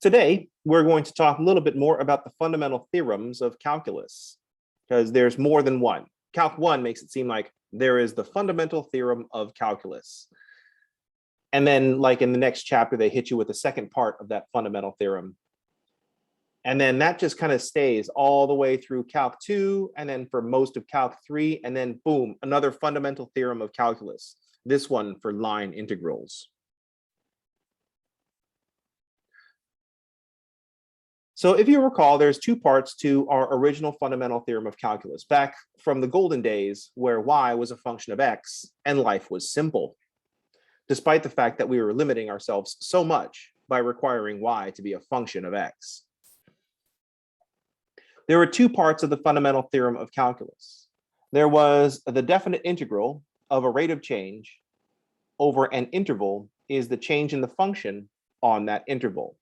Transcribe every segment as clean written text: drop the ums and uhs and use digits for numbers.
Today, we're going to talk a little bit more about the fundamental theorems of calculus, because there's more than one. Calc 1 makes it seem like there is the fundamental theorem of calculus. And then, like in the next chapter, they hit you with the second part of that fundamental theorem. And then that just kind of stays all the way through Calc 2, and then for most of Calc 3, and then boom, another fundamental theorem of calculus. This one for line integrals. So if you recall, there's two parts to our original fundamental theorem of calculus, back from the golden days where y was a function of x and life was simple, despite the fact that we were limiting ourselves so much by requiring y to be a function of x. There were two parts of the fundamental theorem of calculus. There was the definite integral of a rate of change over an interval is the change in the function on that interval.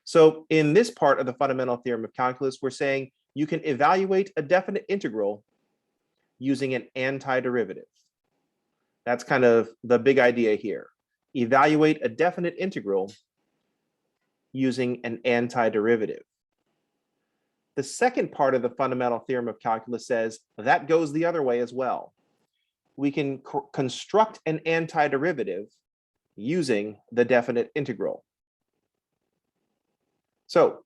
So in this part of the fundamental theorem of calculus, we're saying you can evaluate a definite integral using an antiderivative. That's kind of the big idea here. Evaluate a definite integral using an antiderivative. The second part of the fundamental theorem of calculus says that goes the other way as well. We can construct an antiderivative using the definite integral. So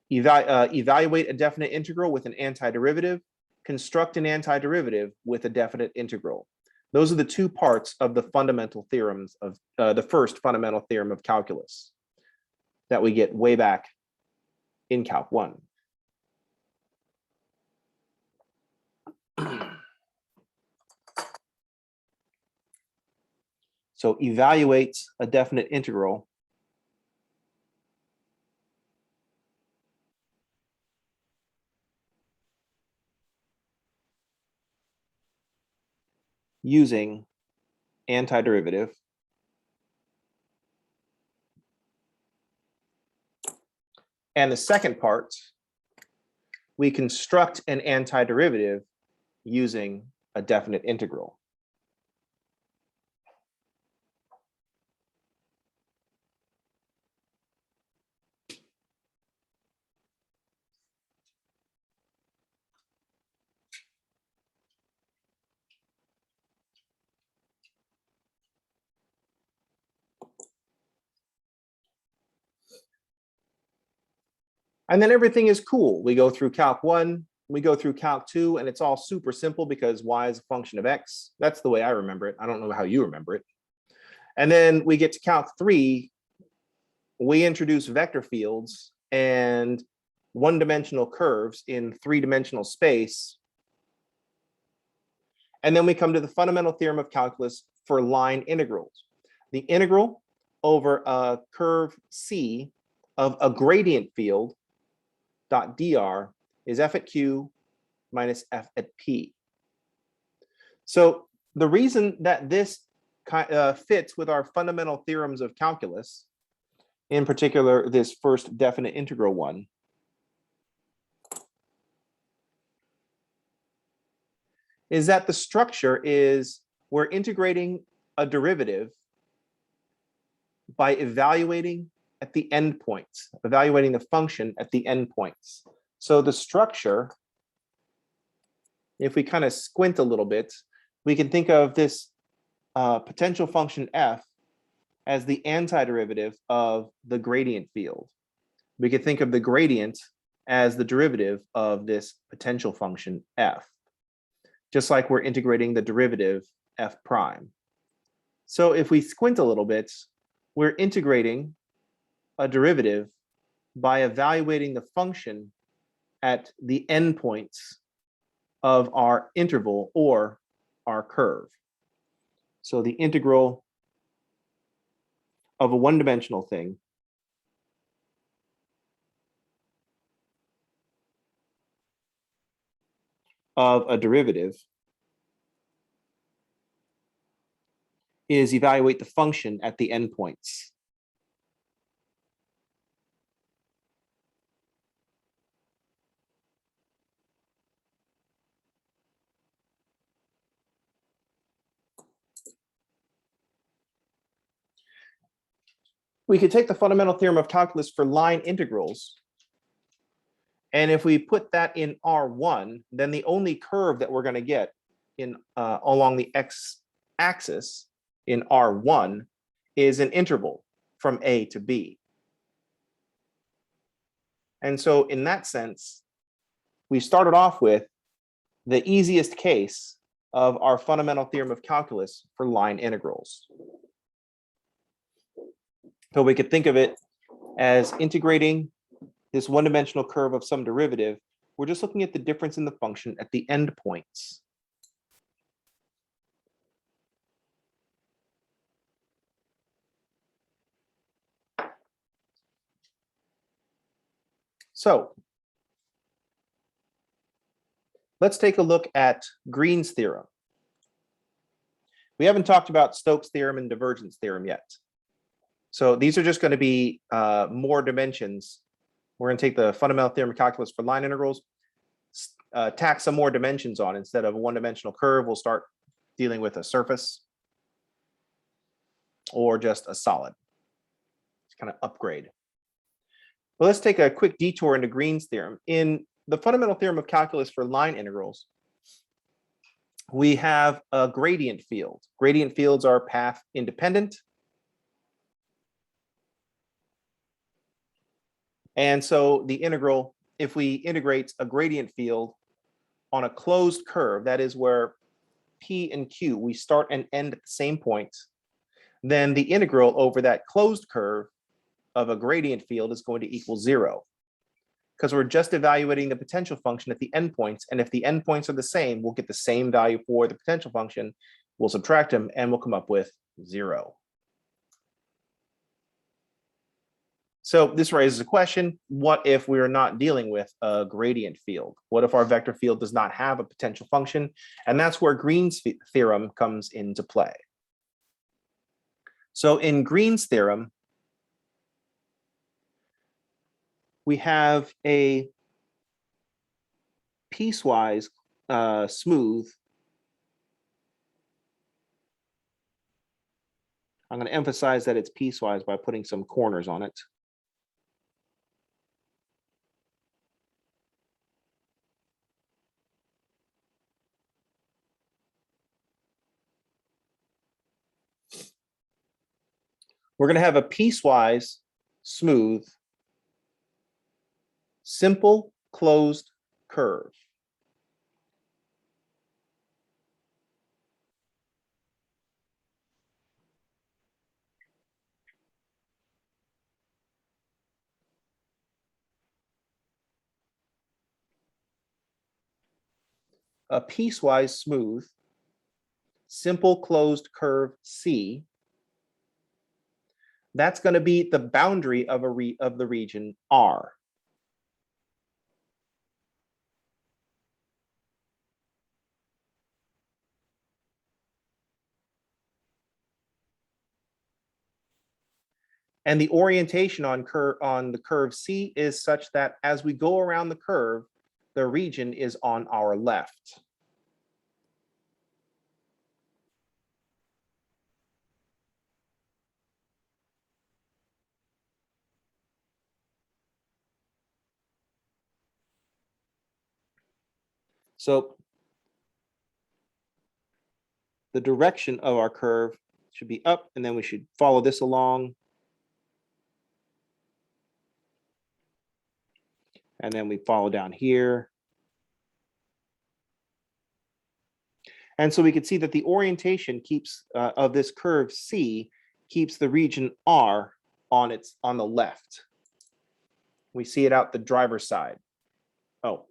evaluate a definite integral with an antiderivative, construct an antiderivative with a definite integral. Those are the two parts of the fundamental theorems of the first fundamental theorem of calculus that we get way back in Calc 1. So evaluate a definite integral using antiderivative. And the second part, we construct an antiderivative using a definite integral. And then everything is cool. We go through Calc 1, we go through Calc 2, and it's all super simple because y is a function of x. That's the way I remember it. I don't know how you remember it. And then we get to Calc 3, we introduce vector fields and one-dimensional curves in three-dimensional space. And then we come to the fundamental theorem of calculus for line integrals. The integral over a curve C of a gradient field dot dr is f at q minus f at p. So the reason that this fits with our fundamental theorems of calculus, in particular this first definite integral one, is that the structure is we're integrating a derivative by evaluating at the endpoints, evaluating the function at the endpoints. So the structure, if we kind of squint a little bit, we can think of this potential function f as the antiderivative of the gradient field. We could think of the gradient as the derivative of this potential function f, just like we're integrating the derivative f prime. So if we squint a little bit, we're integrating a derivative by evaluating the function at the endpoints of our interval or our curve. So the integral of a one-dimensional thing of a derivative is evaluate the function at the endpoints. we could take the fundamental theorem of calculus for line integrals. And if we put that in R1, then the only curve that we're going to get in along the x-axis in R1 is an interval from A to B. And so in that sense, we started off with the easiest case of our fundamental theorem of calculus for line integrals. So we could think of it as integrating this one-dimensional curve of some derivative. We're just looking at the difference in the function at the endpoints. So let's take a look at Green's theorem. We haven't talked about Stoke's theorem and Divergence theorem yet. So these are just going to be more dimensions. We're going to take the fundamental theorem of calculus for line integrals, tack some more dimensions on. Instead of a one-dimensional curve, we'll start dealing with a surface or just a solid. It's kind of upgrade. Well, let's take a quick detour into Green's theorem. In the fundamental theorem of calculus for line integrals, we have a gradient field. Gradient fields are path independent. And so the integral, if we integrate a gradient field on a closed curve, that is where P and Q, we start and end at the same point, then the integral over that closed curve of a gradient field is going to equal 0. Because we're just evaluating the potential function at the endpoints. And if the endpoints are the same, we'll get the same value for the potential function. We'll subtract them and we'll come up with 0. So this raises a question. What if we're not dealing with a gradient field? What if our vector field does not have a potential function? And that's where Green's theorem comes into play. So in Green's theorem, we have a piecewise smooth. I'm going to emphasize that it's piecewise by putting some corners on it. We're going to have a piecewise smooth simple closed curve. A piecewise smooth simple closed curve C. That's going to be the boundary of the region R. And the orientation on the curve C is such that as we go around the curve, the region is on our left. So the direction of our curve should be up, and then we should follow this along. And then we follow down here. And so we can see that the orientation keeps of this curve C keeps the region R on the left. We see it out the driver's side. Oh,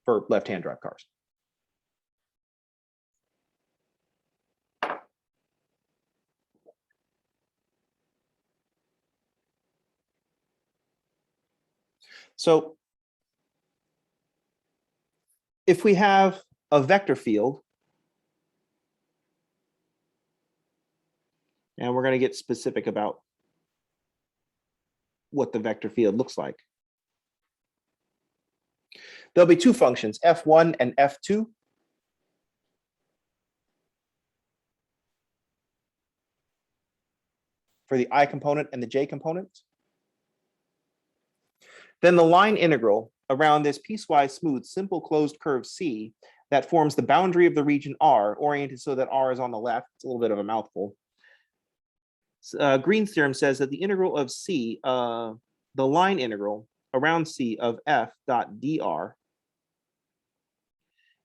for left-hand drive cars. So if we have a vector field, and we're going to get specific about what the vector field looks like. There'll be two functions, f1 and f2. for the I component and the J component. Then the line integral around this piecewise smooth, simple closed curve C that forms the boundary of the region R, oriented so that R is on the left. It's a little bit of a mouthful. Green's theorem says that the integral of C, the line integral around C of f dot dr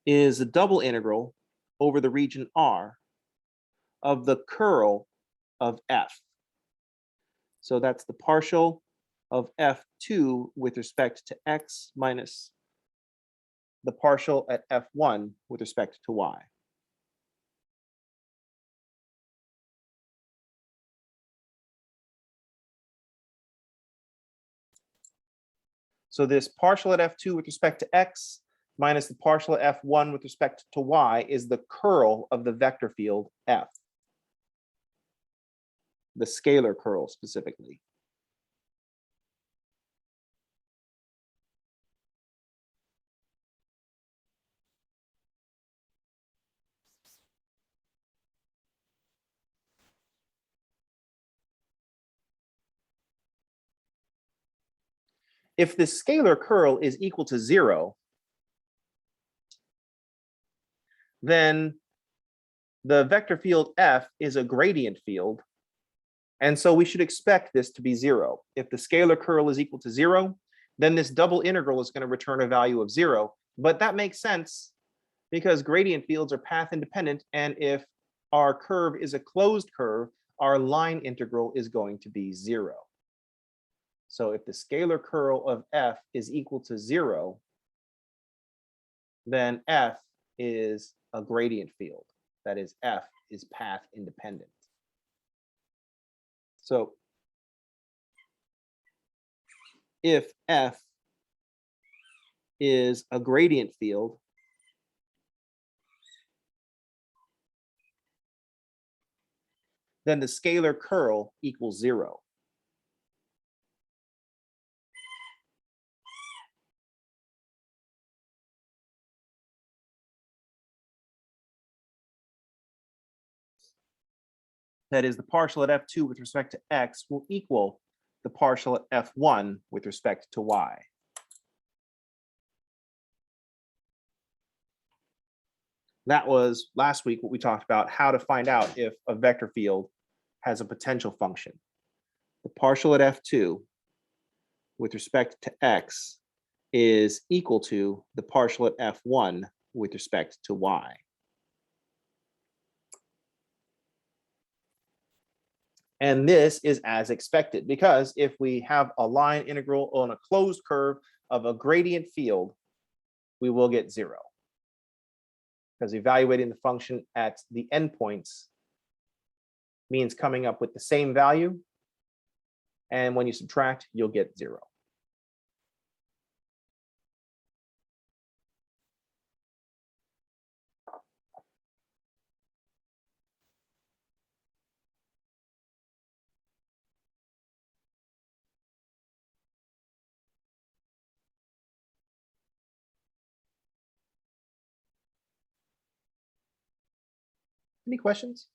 is a double integral over the region R of the curl of f. So that's the partial of f2 with respect to x minus the partial at f1 with respect to y. So this partial at f2 with respect to x minus the partial at f1 with respect to y is the curl of the vector field f, the scalar curl specifically. If the scalar curl is equal to 0, then the vector field f is a gradient field. And so we should expect this to be 0. If the scalar curl is equal to 0, then this double integral is going to return a value of 0. But that makes sense because gradient fields are path independent. And if our curve is a closed curve, our line integral is going to be 0. So if the scalar curl of f is equal to 0, then f is a gradient field. That is, f is path independent. So if f is a gradient field, then the scalar curl equals 0. That is, the partial at f2 with respect to x will equal the partial at f1 with respect to y. That was last week what we talked about, how to find out if a vector field has a potential function. The partial at f2 with respect to x is equal to the partial at f1 with respect to y. And this is as expected, because if we have a line integral on a closed curve of a gradient field, we will get 0. Because evaluating the function at the endpoints means coming up with the same value. And when you subtract, you'll get 0. Any questions?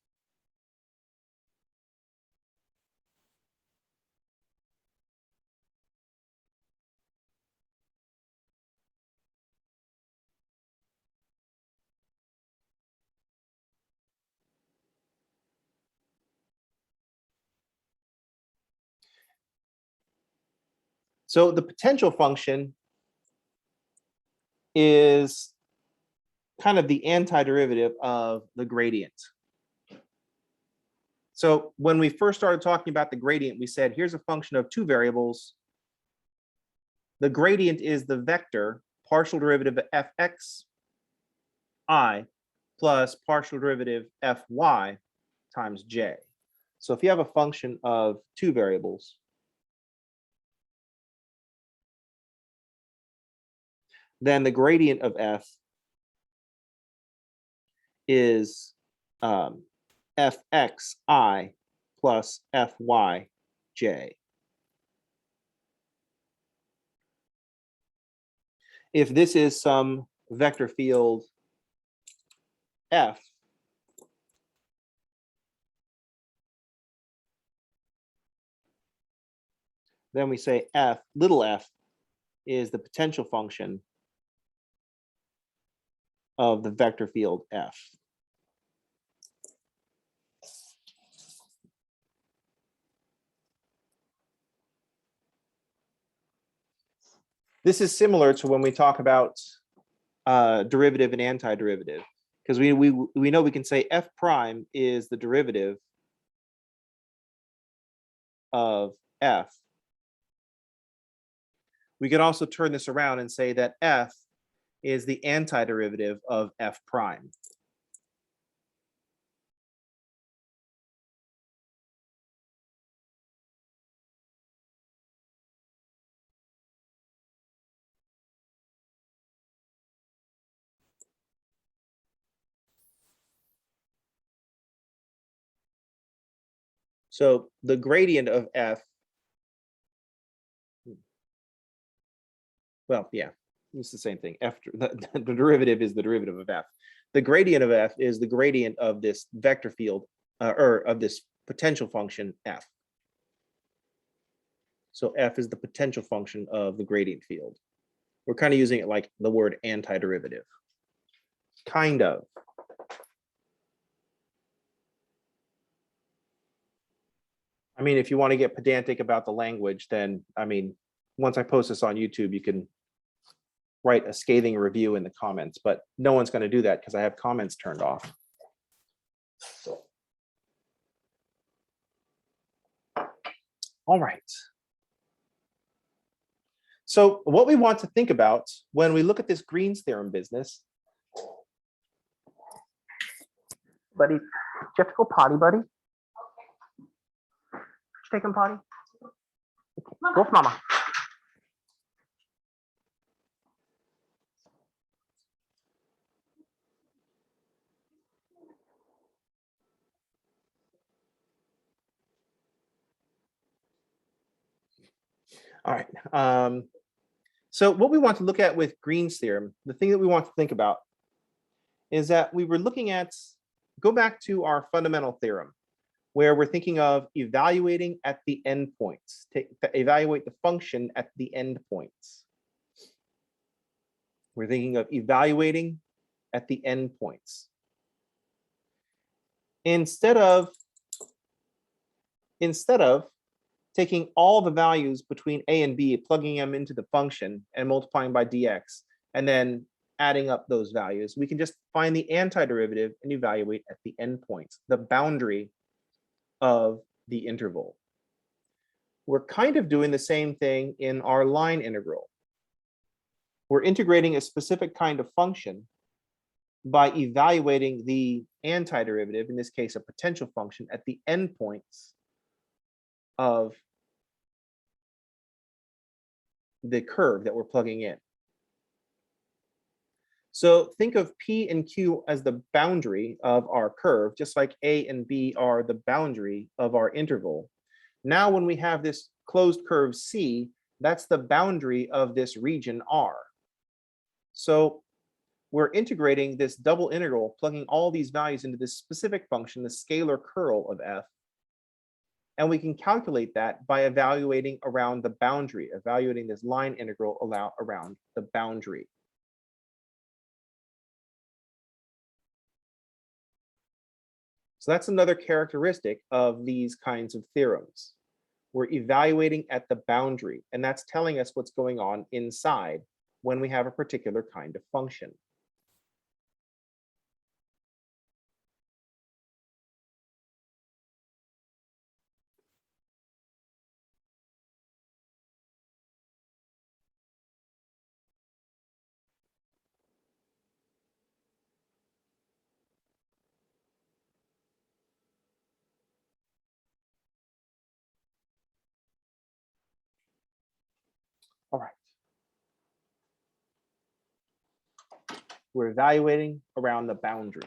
So the potential function is kind of the antiderivative of the gradient. So when we first started talking about the gradient, we said, here's a function of 2 variables. The gradient is the vector partial derivative of fx I plus partial derivative fy times j. So if you have a function of 2 variables, then the gradient of f is fxi plus fyj. If this is some vector field f, then we say f, little f, is the potential function of the vector field F. This is similar to when we talk about derivative and antiderivative, because we know we can say f prime is the derivative of f. We can also turn this around and say that f is the antiderivative of f prime. So the gradient of f, well, yeah, it's the same thing. F, the derivative is the derivative of f. The gradient of f is the gradient of this vector field, or of this potential function f. So f is the potential function of the gradient field. We're kind of using it like the word antiderivative. Kind of. I mean, if you want to get pedantic about the language, then, I mean, once I post this on YouTube, you can write a scathing review in the comments, but no one's going to do that because I have comments turned off. All right. So what we want to think about when we look at this Green's theorem business, buddy, do you have to go potty, buddy? Take him potty. Go with mama. All right. So what we want to look at with Green's theorem, the thing that we want to think about is that we were looking at, go back to our fundamental theorem, where we're thinking of evaluating at the endpoints, to evaluate the function at the endpoints. We're thinking of evaluating at the endpoints. Instead of taking all the values between a and b, plugging them into the function and multiplying by dx, and then adding up those values, we can just find the antiderivative and evaluate at the endpoints, the boundary of the interval. We're kind of doing the same thing in our line integral. We're integrating a specific kind of function by evaluating the antiderivative, in this case, a potential function, at the endpoints of the curve that we're plugging in. So think of P and Q as the boundary of our curve, just like A and B are the boundary of our interval. Now, when we have this closed curve C, that's the boundary of this region R. So we're integrating this double integral, plugging all these values into this specific function, the scalar curl of f. And we can calculate that by evaluating around the boundary, evaluating this line integral around the boundary. So that's another characteristic of these kinds of theorems. We're evaluating at the boundary, and that's telling us what's going on inside when we have a particular kind of function. All right. We're evaluating around the boundary.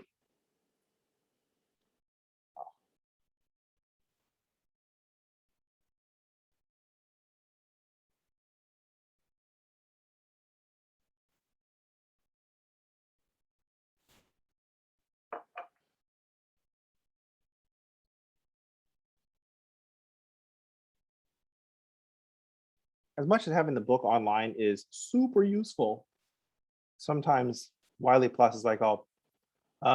as much as having the book online is super useful, sometimes Wiley Plus is like, oh,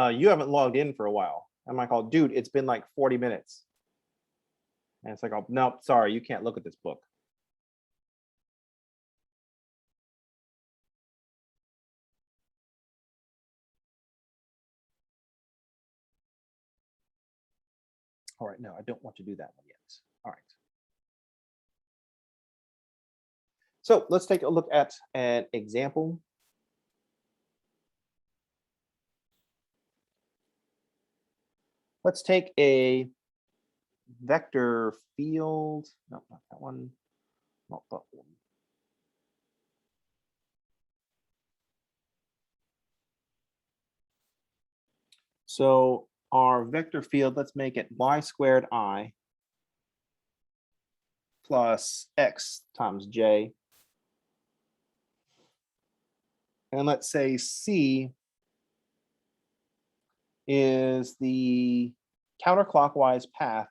you haven't logged in for a while. I'm like, oh, dude, it's been like 40 minutes. And it's like, oh, no, sorry, you can't look at this book. All right, no, I don't want to do that one yet. All right. So let's take a look at an example. Let's take a vector field. No, not that one. Not that one. So our vector field, let's make it y squared I plus x times j. And let's say C is the counterclockwise path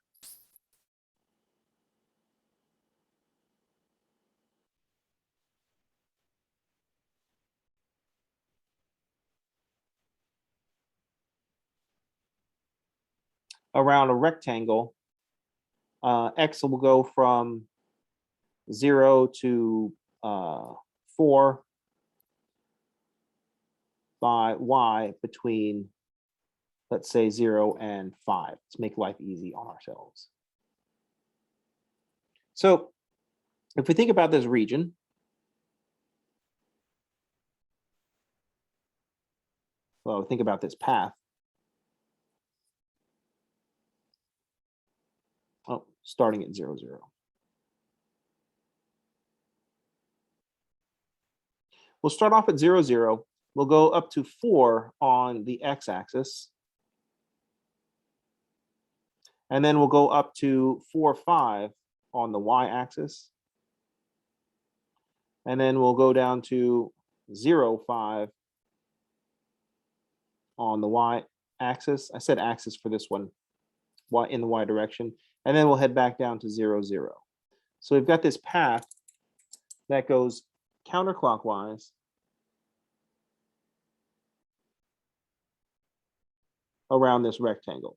around a rectangle. X will go from 0 to 4 by y between, let's say, 0 and 5. Let's make life easy on ourselves. So if we think about this region, well, think about this path. Oh, starting at 0, 0. We'll start off at 0, 0. We'll go up to 4 on the x-axis. And then we'll go up to 4, 5 on the y-axis. And then we'll go down to 0, 5 on the y-axis. I said axis for this one, in the y direction. And then we'll head back down to 0, 0. So we've got this path that goes counterclockwise around this rectangle.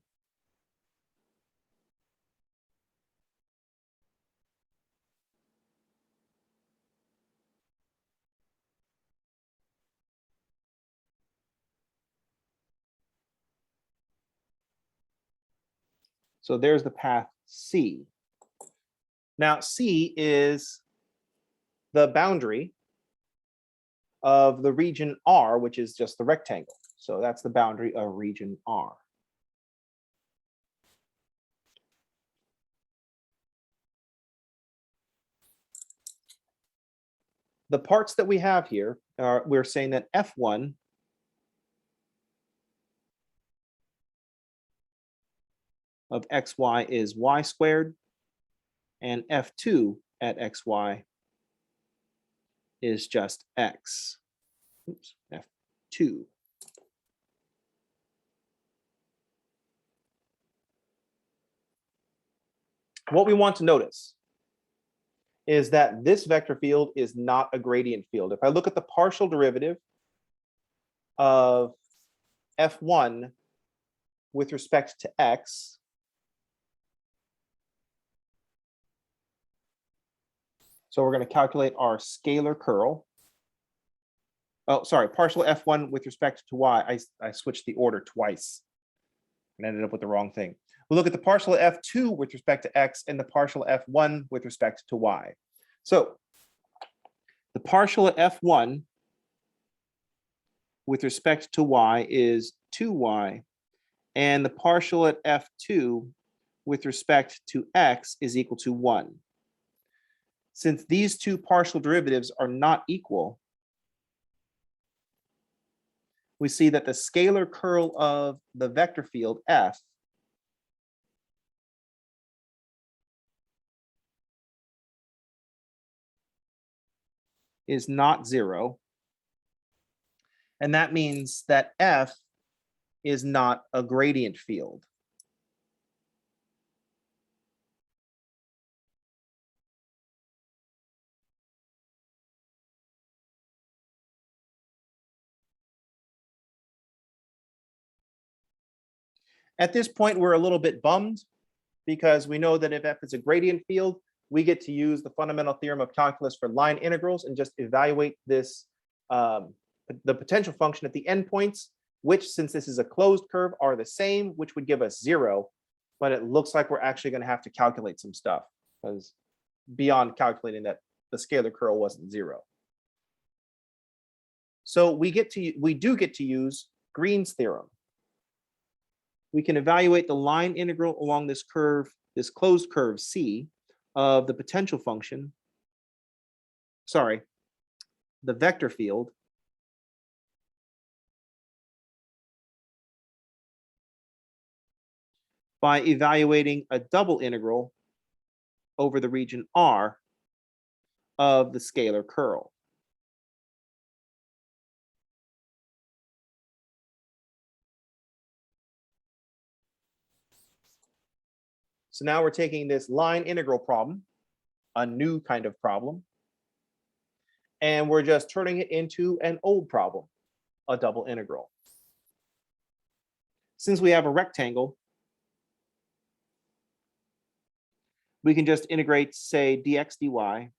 So there's the path C. Now C is the boundary of the region R, which is just the rectangle. So that's the boundary of region R. The parts that we have here are, we're saying that F1 of xy is y squared, and F2 at xy is just x. Oops, F2. What we want to notice is that this vector field is not a gradient field. If I look at the partial derivative of F1 with respect to x, so we're going to calculate our scalar curl. Oh, sorry, partial F1 with respect to y. I switched the order twice and ended up with the wrong thing. We'll look at the partial F2 with respect to x and the partial F1 with respect to y. So the partial at F1 with respect to y is 2y, and the partial at F2 with respect to x is equal to 1. Since these two partial derivatives are not equal, we see that the scalar curl of the vector field F is not 0. And that means that F is not a gradient field. At this point, we're a little bit bummed because we know that if f is a gradient field, we get to use the fundamental theorem of calculus for line integrals and just evaluate this, the potential function at the endpoints, which, since this is a closed curve, are the same, which would give us 0. But it looks like we're actually going to have to calculate some stuff, because beyond calculating that the scalar curl wasn't 0. So we do get to use Green's theorem. We can evaluate the line integral along this curve, this closed curve C, of the potential function, the vector field, by evaluating a double integral over the region R of the scalar curl. So now we're taking this line integral problem, a new kind of problem, and we're just turning it into an old problem, a double integral. Since we have a rectangle, we can just integrate, say, dx dy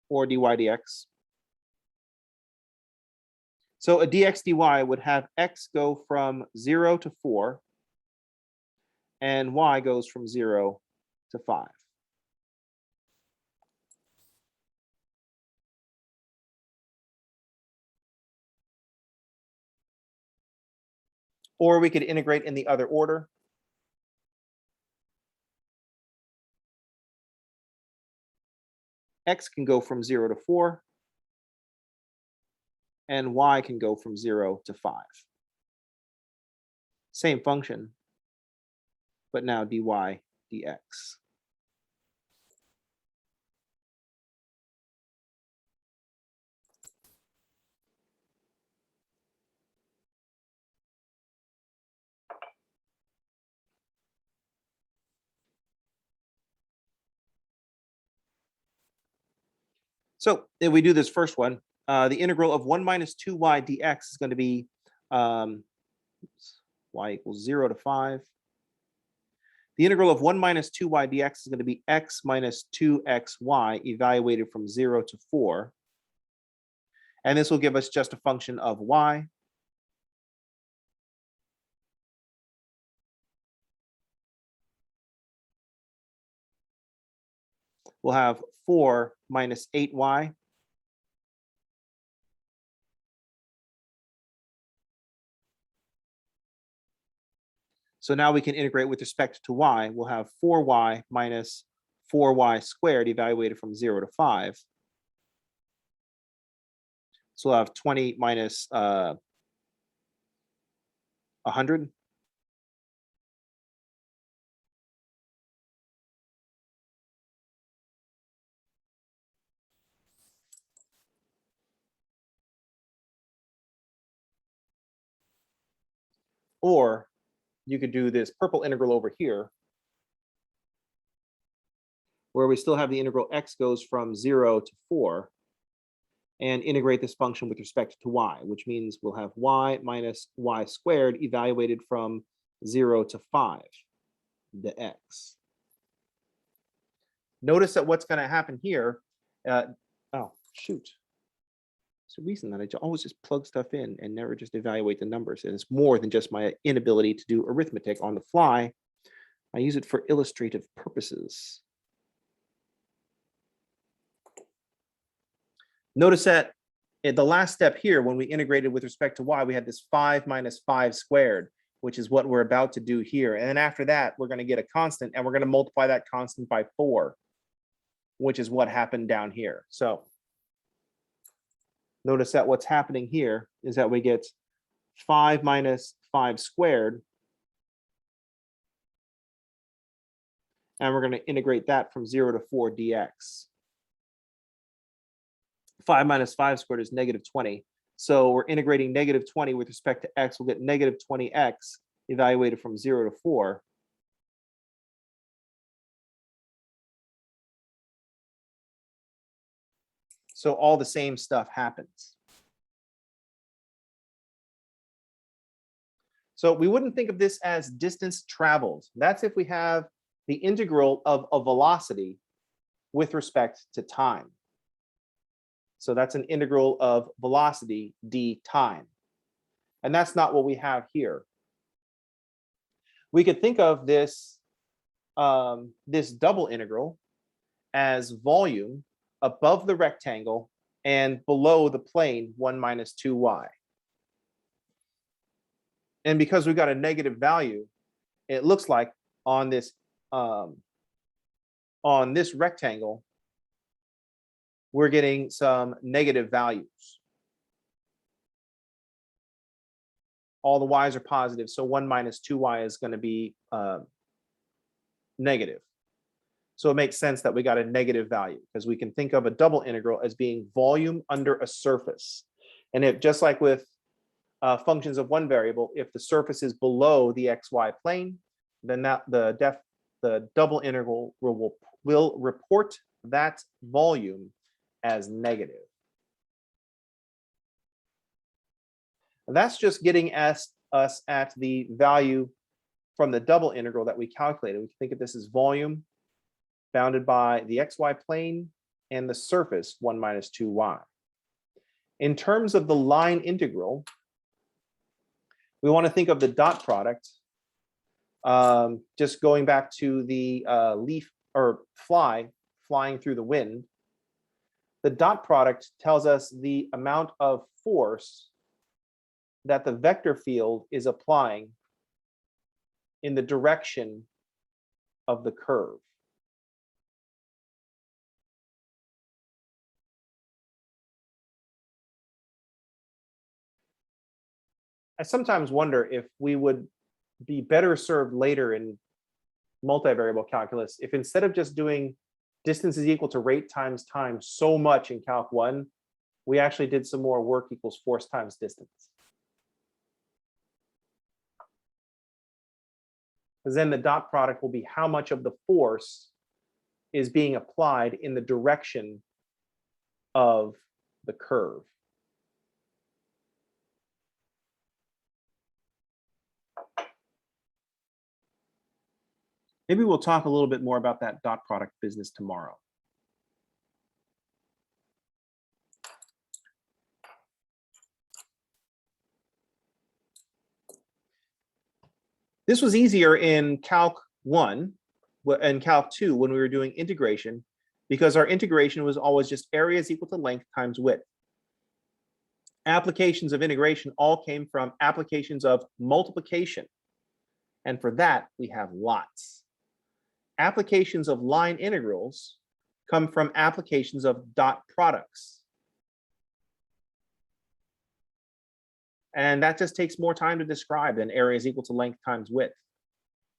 or dy dx. So a dx dy would have x go from 0 to 4 and y goes from 0 to 5. Or we could integrate in the other order. X can go from 0 to 4, and y can go from 0 to 5. Same function, but now dy dx. So if we do this first one, the integral of 1 minus 2y dx is going to be y equals 0 to 5. The integral of 1 minus 2y dx is going to be x minus 2xy evaluated from 0 to 4. And this will give us just a function of y. We'll have 4 minus 8y. So now we can integrate with respect to y. We'll have 4y minus 4y squared evaluated from 0 to 5. So we'll have 20 minus 100. Or you could do this purple integral over here, where we still have the integral x goes from 0 to 4, and integrate this function with respect to y, which means we'll have y minus y squared evaluated from 0 to 5, the x. Notice that what's going to happen here, oh, shoot. It's the reason that I always just plug stuff in and never just evaluate the numbers. And it's more than just my inability to do arithmetic on the fly. I use it for illustrative purposes. Notice that at the last step here, when we integrated with respect to y, we had this 5 minus 5 squared, which is what we're about to do here. And then after that, we're going to get a constant, and we're going to multiply that constant by 4, which is what happened down here. So notice that what's happening here is that we get 5 minus 5 squared, and we're going to integrate that from 0 to 4 dx. 5 minus 5 squared is negative 20. So we're integrating negative 20 with respect to x. We'll get negative 20x evaluated from 0 to 4. So all the same stuff happens. So we wouldn't think of this as distance traveled. That's if we have the integral of a velocity with respect to time. So that's an integral of velocity d time. And that's not what we have here. We could think of this, this double integral as volume above the rectangle and below the plane 1 minus 2y. And because we got a negative value, it looks like on this rectangle, we're getting some negative values. All the y's are positive, so 1 minus 2y is going to be negative. So it makes sense that we got a negative value, because we can think of a double integral as being volume under a surface. And if, just like with functions of one variable, if the surface is below the xy plane, then that the double integral will report that volume as negative. And that's just getting us at the value from the double integral that we calculated. We can think of this as volume bounded by the xy plane and the surface 1 minus 2y. In terms of the line integral, we want to think of the dot product, just going back to the leaf or fly flying through the wind. The dot product tells us the amount of force that the vector field is applying in the direction of the curve. I sometimes wonder if we would be better served later in multivariable calculus if, instead of just doing distance is equal to rate times time so much in Calc 1, we actually did some more work equals force times distance. Because then the dot product will be how much of the force is being applied in the direction of the curve. Maybe we'll talk a little bit more about that dot product business tomorrow. This was easier in Calc 1 and Calc 2 when we were doing integration, because our integration was always just area is equal to length times width. Applications of integration all came from applications of multiplication. And for that, we have lots. Applications of line integrals come from applications of dot products. And that just takes more time to describe than area is equal to length times width.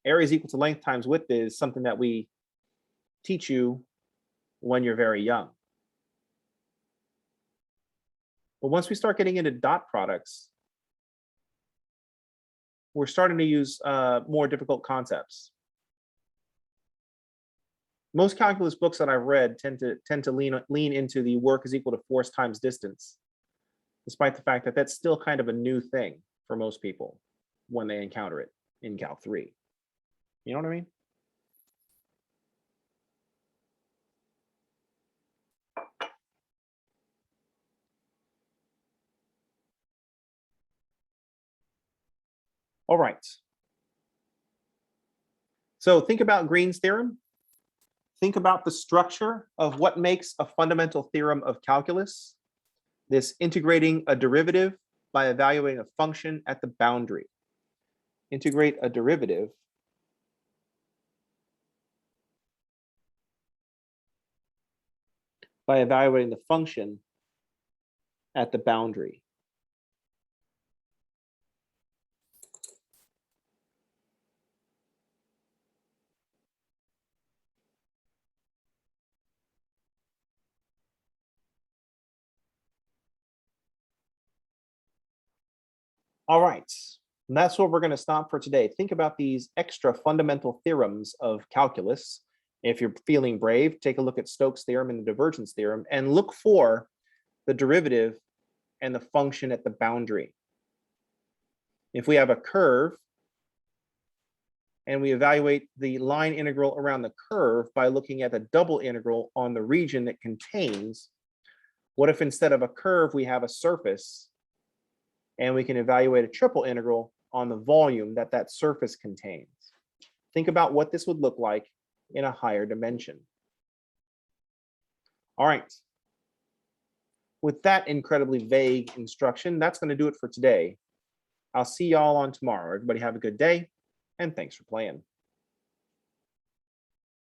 Area is equal to length times width is something that we teach you when you're very young. But once we start getting into dot products, we're starting to use more difficult concepts. Most calculus books that I've read tend to lean into the work is equal to force times distance, despite the fact that that's still kind of a new thing for most people when they encounter it in Calc 3. You know what I mean? All right. So think about Green's theorem. Think about the structure of what makes a fundamental theorem of calculus. This integrating a derivative by evaluating a function at the boundary. Integrate a derivative by evaluating the function at the boundary. All right, and that's what we're going to stop for today. Think about these extra fundamental theorems of calculus. If you're feeling brave, take a look at Stoke's theorem and the divergence theorem, and look for the derivative and the function at the boundary. If we have a curve and we evaluate the line integral around the curve by looking at the double integral on the region it contains, what if instead of a curve, we have a surface and we can evaluate a triple integral on the volume that that surface contains? Think about what this would look like in a higher dimension. All right. With that incredibly vague instruction, that's going to do it for today. I'll see y'all on tomorrow. Everybody have a good day, and thanks for playing.